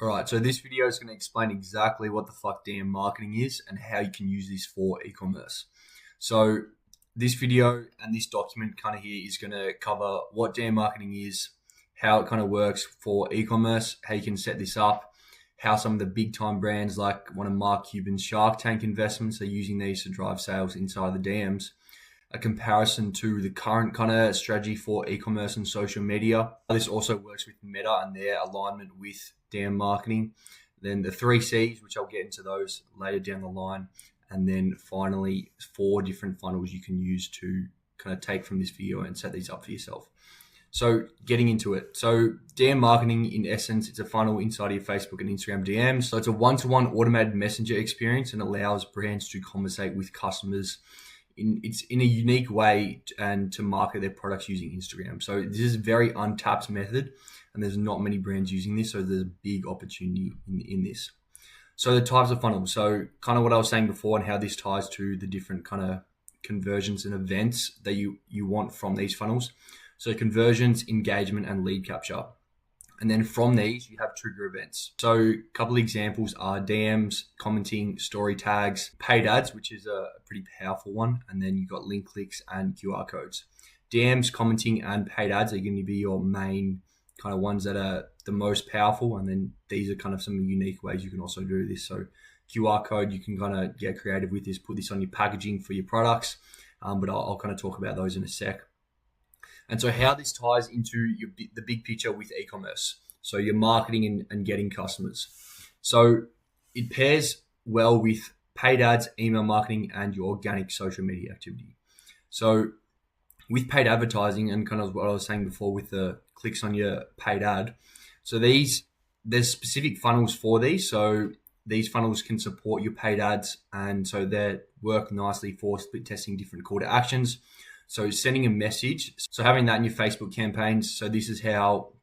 All right, so this video is going to explain exactly what the fuck DM marketing is and how you can use this for e-commerce. So this video and this document kind of here is going to cover what DM marketing is, how it kind of works for e-commerce, how you can set this up, how some of the big time brands like one of Mark Cuban's Shark Tank investments are using these to drive sales inside the DMs, a comparison to the current kind of strategy for e-commerce and social media. This also works with Meta and their alignment with DM marketing. Then the 3 C's, which I'll get into those later down the line. And then finally, 4 different funnels you can use to kind of take from this video and set these up for yourself. So getting into it. So DM marketing, in essence, it's a funnel inside of your Facebook and Instagram DMs. So it's a one-to-one automated messenger experience and allows brands to conversate with customers in a unique way and to market their products using Instagram. So this is a very untapped method and there's not many brands using this. So there's a big opportunity in this. So the types of funnels. So kind of what I was saying before and how this ties to the different kind of conversions and events that you want from these funnels. So conversions, engagement, and lead capture. And then from these, you have trigger events. So a couple of examples are DMs, commenting, story tags, paid ads, which is a pretty powerful one. And then you've got link clicks and QR codes. DMs, commenting, and paid ads are going to be your main kind of ones that are the most powerful. And then these are kind of some unique ways you can also do this. So QR code, you can kind of get creative with this, put this on your packaging for your products. But I'll kind of talk about those in a sec. And so how this ties into the big picture with e-commerce. So your marketing and getting customers. So it pairs well with paid ads, email marketing, and your organic social media activity. So with paid advertising and kind of what I was saying before with the clicks on your paid ad. So there's specific funnels for these. So these funnels can support your paid ads. And so they work nicely for split testing different call to actions. So sending a message, so having that in your Facebook campaigns. So this is how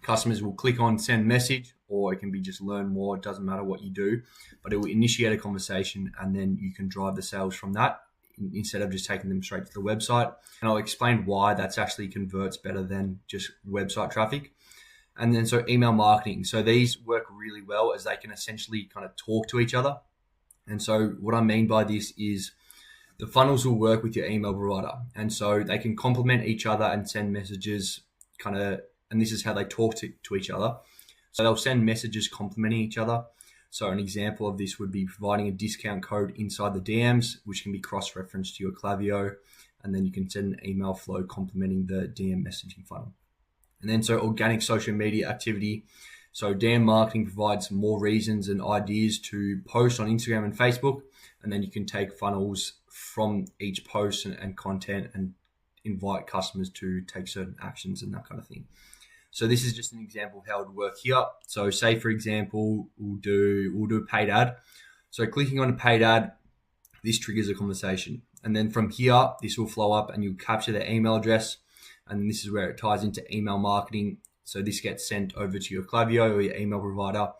customers will click on send message, or it can be just learn more. It doesn't matter what you do, but it will initiate a conversation and then you can drive the sales from that instead of just taking them straight to the website. And I'll explain why that's actually converts better than just website traffic. And then so email marketing. So these work really well as they can essentially kind of talk to each other. And so what I mean by this is the funnels will work with your email provider. And so they can complement each other and send messages and this is how they talk to each other. So they'll send messages complementing each other. So an example of this would be providing a discount code inside the DMs, which can be cross-referenced to your Klaviyo. And then you can send an email flow complementing the DM messaging funnel. And then so organic social media activity. So DM marketing provides more reasons and ideas to post on Instagram and Facebook. And then you can take funnels from each post and content and invite customers to take certain actions and that kind of thing. So this is just an example of how it would work here. So say, for example, we'll do a paid ad. So clicking on a paid ad, this triggers a conversation. And then from here, this will flow up and you'll capture their email address. And this is where it ties into email marketing. So this gets sent over to your Klaviyo or your email provider.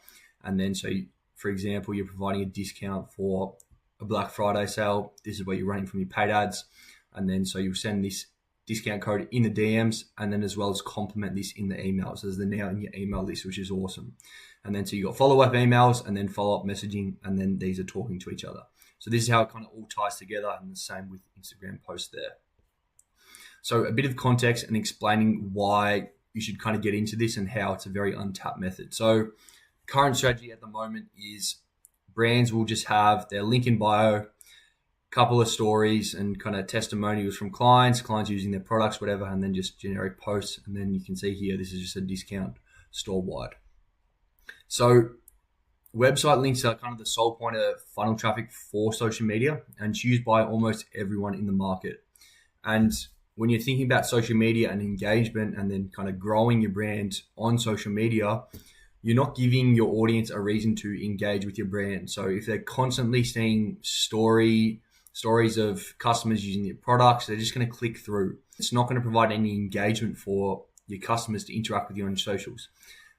And then so, for example, you're providing a discount for a Black Friday sale. This is what you're running from your paid ads. And then so you'll send this discount code in the DMs and then as well as complement this in the emails. So they're now in your email list, which is awesome. And then so you got follow-up emails and then follow-up messaging, and then these are talking to each other. So this is how it kind of all ties together, and the same with Instagram posts there. So a bit of context and explaining why you should kind of get into this and how it's a very untapped method. So current strategy at the moment is brands will just have their link in bio, couple of stories and kind of testimonials from clients using their products, whatever, and then just generic posts. And then you can see here, this is just a discount store wide. So website links are kind of the sole point of funnel traffic for social media, and it's used by almost everyone in the market. And when you're thinking about social media and engagement and then kind of growing your brand on social media, you're not giving your audience a reason to engage with your brand. So if they're constantly seeing stories of customers using your products, they're just going to click through. It's not going to provide any engagement for your customers to interact with you on socials.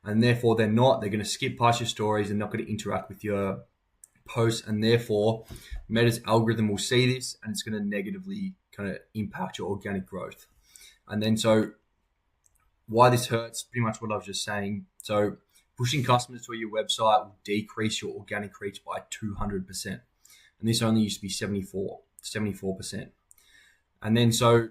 And therefore they're going to skip past your stories. They're not going to interact with your posts. And therefore Meta's algorithm will see this and it's going to negatively kind of impact your organic growth. And then so why this hurts, pretty much what I was just saying. So Pushing customers to your website will decrease your organic reach by 200%. And this only used to be 74%. And then so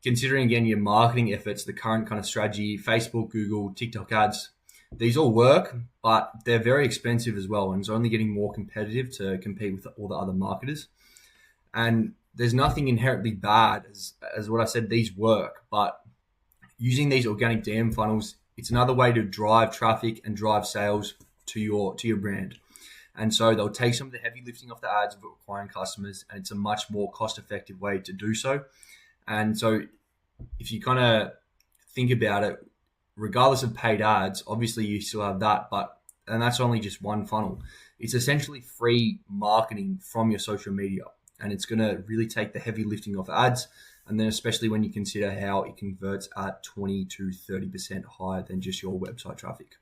considering again your marketing efforts, the current kind of strategy, Facebook, Google, TikTok ads, these all work, but they're very expensive as well. And it's only getting more competitive to compete with all the other marketers. And there's nothing inherently bad as what I said, these work, but using these organic DM funnels, it's another way to drive traffic and drive sales to your brand. And so they'll take some of the heavy lifting off the ads of acquiring customers, and it's a much more cost-effective way to do so. And so if you kind of think about it, regardless of paid ads, obviously you still have that, and that's only just one funnel. It's essentially free marketing from your social media, and it's going to really take the heavy lifting off ads. And then especially when you consider how it converts at 20 to 30% higher than just your website traffic.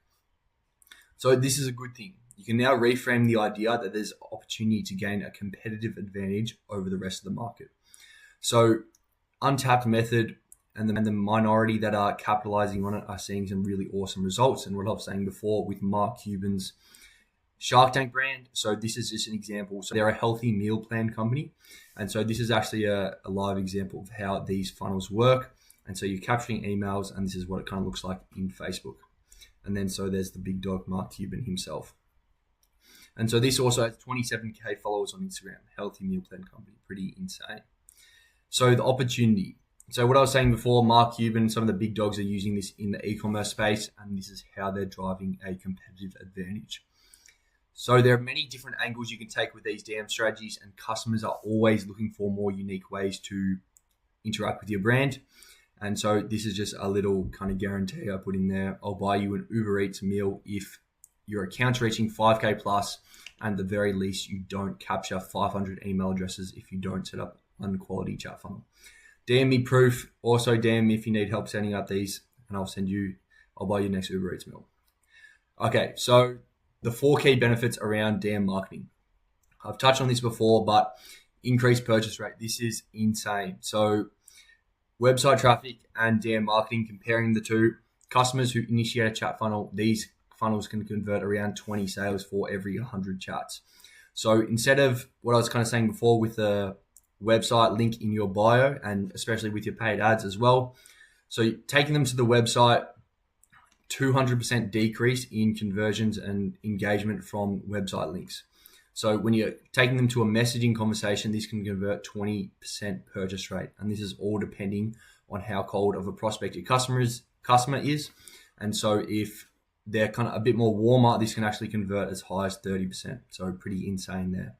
So this is a good thing. You can now reframe the idea that there's opportunity to gain a competitive advantage over the rest of the market. So untapped method and the minority that are capitalizing on it are seeing some really awesome results. And what I was saying before with Mark Cuban's Shark Tank brand. So this is just an example. So they're a healthy meal plan company. And so this is actually a live example of how these funnels work. And so you're capturing emails, and this is what it kind of looks like in Facebook. And then so there's the big dog, Mark Cuban himself. And so this also has 27K followers on Instagram, healthy meal plan company, pretty insane. So the opportunity. So what I was saying before, Mark Cuban, some of the big dogs are using this in the e-commerce space, and this is how they're driving a competitive advantage. So there are many different angles you can take with these DM strategies, and customers are always looking for more unique ways to interact with your brand. And so this is just a little kind of guarantee I put in there. I'll buy you an Uber Eats meal if your account's reaching 5K plus, and at the very least you don't capture 500 email addresses if you don't set up one quality chat funnel. DM me proof. Also DM me if you need help setting up these, and I'll buy you next Uber Eats meal. Okay, so the 4 key benefits around DM marketing. I've touched on this before, but increased purchase rate. This is insane. So website traffic and DM marketing, comparing the two, customers who initiate a chat funnel, these funnels can convert around 20 sales for every 100 chats. So instead of what I was kind of saying before with the website link in your bio, and especially with your paid ads as well, so taking them to the website, 200% decrease in conversions and engagement from website links. So when you're taking them to a messaging conversation, this can convert 20% purchase rate. And this is all depending on how cold of a prospect your customer is. And so if they're kind of a bit more warmer, this can actually convert as high as 30%. So pretty insane there.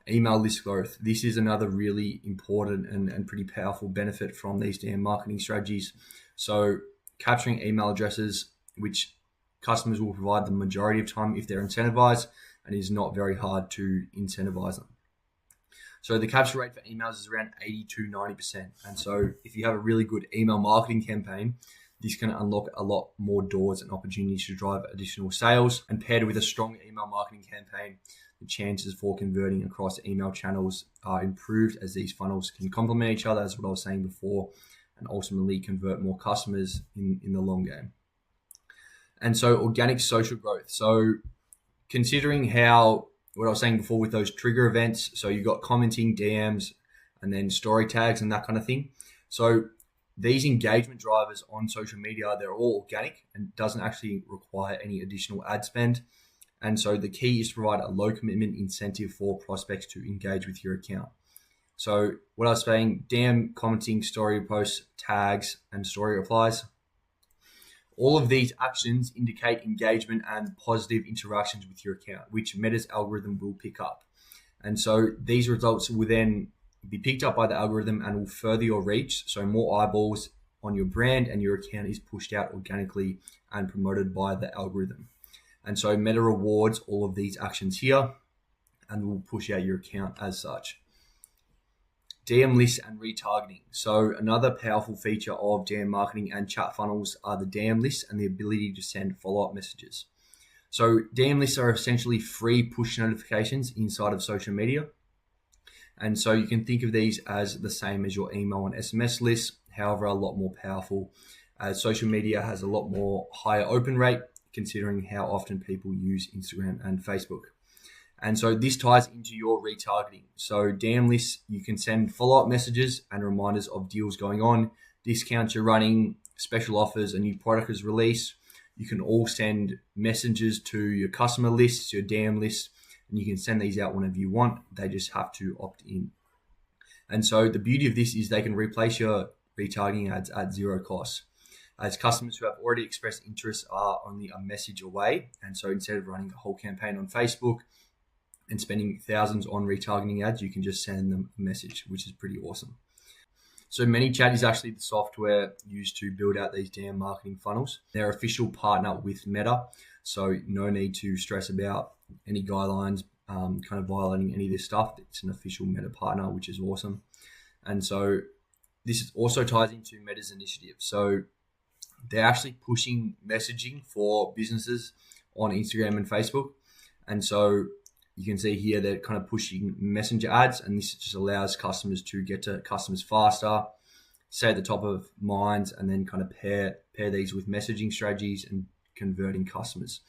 Email list growth. This is another really important and pretty powerful benefit from these DM marketing strategies. So capturing email addresses, which customers will provide the majority of time if they're incentivized, and is not very hard to incentivize them. So the capture rate for emails is around 80 to 90%. And so if you have a really good email marketing campaign, this can unlock a lot more doors and opportunities to drive additional sales. And paired with a strong email marketing campaign, the chances for converting across email channels are improved, as these funnels can complement each other, as what I was saying before, and ultimately convert more customers in the long game. And so organic social growth. So considering how, what I was saying before with those trigger events, so you got commenting, DMs, and then story tags and that kind of thing. So these engagement drivers on social media, they're all organic and doesn't actually require any additional ad spend. And so the key is to provide a low commitment incentive for prospects to engage with your account. So what I was saying, DM, commenting, story posts, tags, and story replies. All of these actions indicate engagement and positive interactions with your account, which Meta's algorithm will pick up. And so these results will then be picked up by the algorithm and will further your reach. So more eyeballs on your brand and your account is pushed out organically and promoted by the algorithm. And so Meta rewards all of these actions here and will push out your account as such. DM lists and retargeting. So another powerful feature of DM marketing and chat funnels are the DM lists and the ability to send follow-up messages. So DM lists are essentially free push notifications inside of social media. And so you can think of these as the same as your email and SMS lists, however, a lot more powerful, as social media has a lot more higher open rate, considering how often people use Instagram and Facebook. And so this ties into your retargeting. So DM lists, you can send follow-up messages and reminders of deals going on, discounts you're running, special offers, a new product is released. You can all send messages to your customer lists, your DM lists, and you can send these out whenever you want. They just have to opt in. And so the beauty of this is they can replace your retargeting ads at zero cost, as customers who have already expressed interest are only a message away. And so instead of running a whole campaign on Facebook and spending thousands on retargeting ads, you can just send them a message, which is pretty awesome. So ManyChat is actually the software used to build out these DM marketing funnels. They're official partner with Meta, so no need to stress about any guidelines kind of violating any of this stuff. It's an official Meta partner, which is awesome. And so this also ties into Meta's initiative. So they're actually pushing messaging for businesses on Instagram and Facebook. And so you can see here they're kind of pushing messenger ads, and this just allows customers to get to customers faster, stay at the top of minds, and then kind of pair these with messaging strategies and converting customers.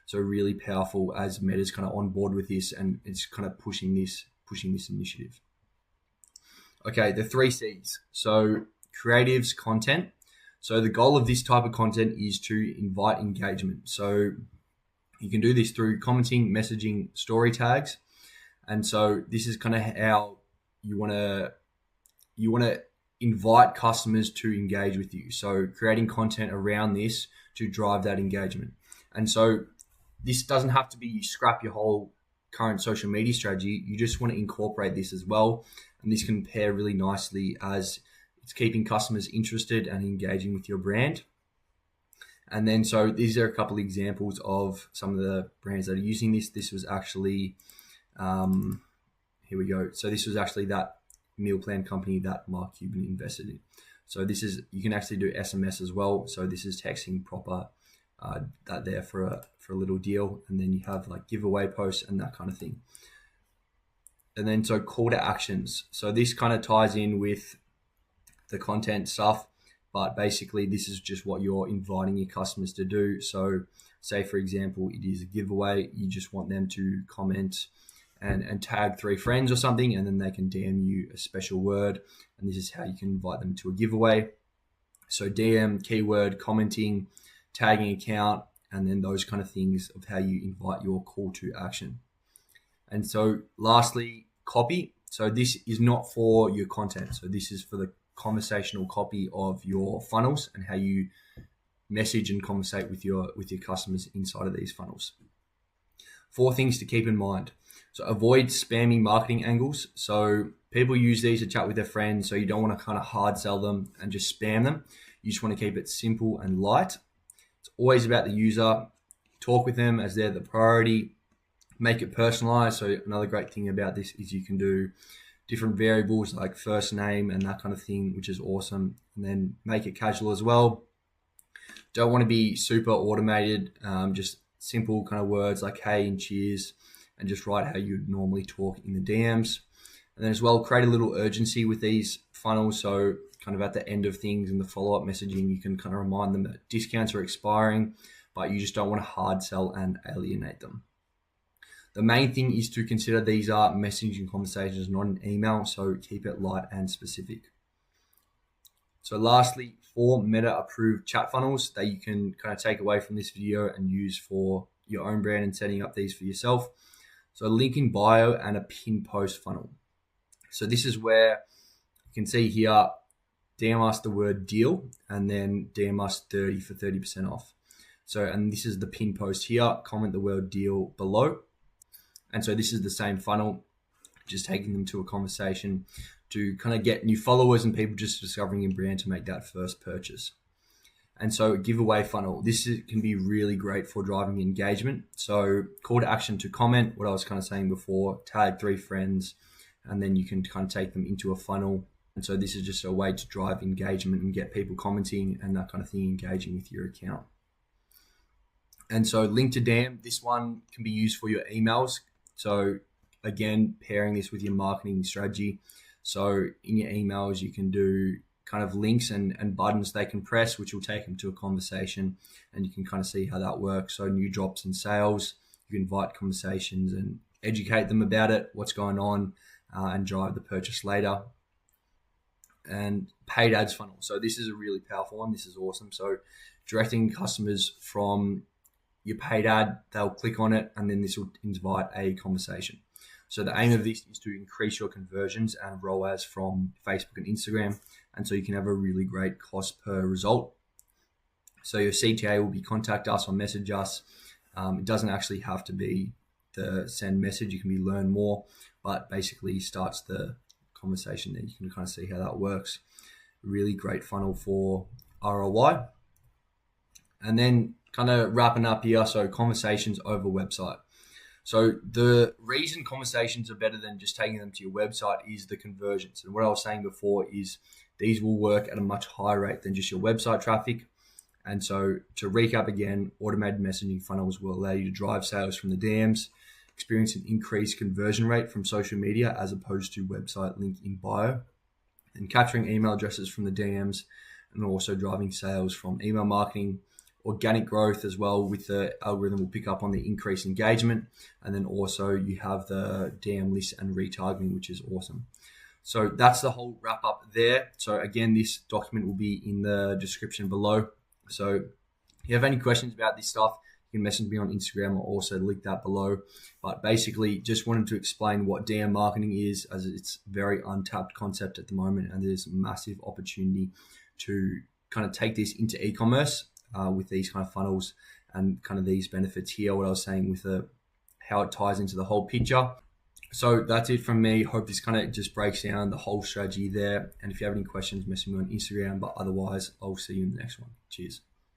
So really powerful as Meta's kind of on board with this, and it's kind of pushing this initiative. Okay, the 3 C's. So creatives, content. So the goal of this type of content is to invite engagement. So you can do this through commenting, messaging, story tags. And so this is kind of how you want to invite customers to engage with you. So creating content around this to drive that engagement. And so this doesn't have to be you scrap your whole current social media strategy. You just want to incorporate this as well. And this can pair really nicely as it's keeping customers interested and engaging with your brand. And then, so these are a couple of examples of some of the brands that are using this. This was actually, here we go. So this was actually that meal plan company that Mark Cuban invested in. So this is, you can actually do SMS as well. So this is texting proper, that there for a little deal. And then you have like giveaway posts and that kind of thing. And then, so call to actions. So this kind of ties in with the content stuff. But basically, this is just what you're inviting your customers to do. So say, for example, it is a giveaway. You just want them to comment and tag 3 friends or something, and then they can DM you a special word. And this is how you can invite them to a giveaway. So DM, keyword, commenting, tagging account, and then those kind of things of how you invite your call to action. And so lastly, copy. So this is not for your content. So this is for the conversational copy of your funnels and how you message and conversate with your customers inside of these funnels. 4 things to keep in mind. So avoid spammy marketing angles. So people use these to chat with their friends. So you don't want to kind of hard sell them and just spam them. You just want to keep it simple and light. It's always about the user. Talk with them as they're the priority. Make it personalized. So another great thing about this is you can do different variables like first name and that kind of thing, which is awesome. And then make it casual as well. Don't want to be super automated, just simple kind of words like hey and cheers, and just write how you'd normally talk in the DMs. And then as well, create a little urgency with these funnels. So kind of at the end of things in the follow-up messaging, you can kind of remind them that discounts are expiring, but you just don't want to hard sell and alienate them. The main thing is to consider these are messaging conversations, not an email, so keep it light and specific. So lastly, 4 Meta-approved chat funnels that you can kind of take away from this video and use for your own brand and setting up these for yourself. So link in bio and a pin post funnel. So this is where you can see here, DM us the word deal and then DM us 30 for 30% off. So, and this is the pin post here, comment the word deal below. And so this is the same funnel, just taking them to a conversation to kind of get new followers and people just discovering your brand to make that first purchase. And so giveaway funnel, can be really great for driving engagement. So call to action to comment, what I was kind of saying before, tag 3 friends, and then you can kind of take them into a funnel. And so this is just a way to drive engagement and get people commenting and that kind of thing, engaging with your account. And so link to DM, this one can be used for your emails. So again, pairing this with your marketing strategy. So in your emails, you can do kind of links and buttons they can press, which will take them to a conversation, and you can kind of see how that works. So new drops and sales, you invite conversations and educate them about it, what's going on, and drive the purchase later. And paid ads funnel. So this is a really powerful one. This is awesome. So directing customers from your paid ad, they'll click on it, and then this will invite a conversation. So the aim of this is to increase your conversions and ROAS from Facebook and Instagram, and so you can have a really great cost per result. So your CTA will be contact us or message us. It doesn't actually have to be the send message. You can be learn more, but basically starts the conversation there. You can kind of see how that works. Really great funnel for ROI. And then kind of wrapping up here, so conversations over website. So the reason conversations are better than just taking them to your website is the conversions. And what I was saying before is these will work at a much higher rate than just your website traffic. And so to recap again, automated messaging funnels will allow you to drive sales from the DMs, experience an increased conversion rate from social media as opposed to website link in bio, and capturing email addresses from the DMs, and also driving sales from email marketing. Organic growth as well, with the algorithm will pick up on the increased engagement, and then also you have the DM list and retargeting, which is awesome. So that's the whole wrap up there. So again, this document will be in the description below. So if you have any questions about this stuff, you can message me on Instagram. I'll also link that below. But basically, just wanted to explain what DM marketing is, as it's a very untapped concept at the moment, and there's massive opportunity to kind of take this into e-commerce. With these kind of funnels and kind of these benefits here, what I was saying with how it ties into the whole picture. So that's it from me. Hope this kind of just breaks down the whole strategy there. And if you have any questions, message me on Instagram. But otherwise, I'll see you in the next one. Cheers.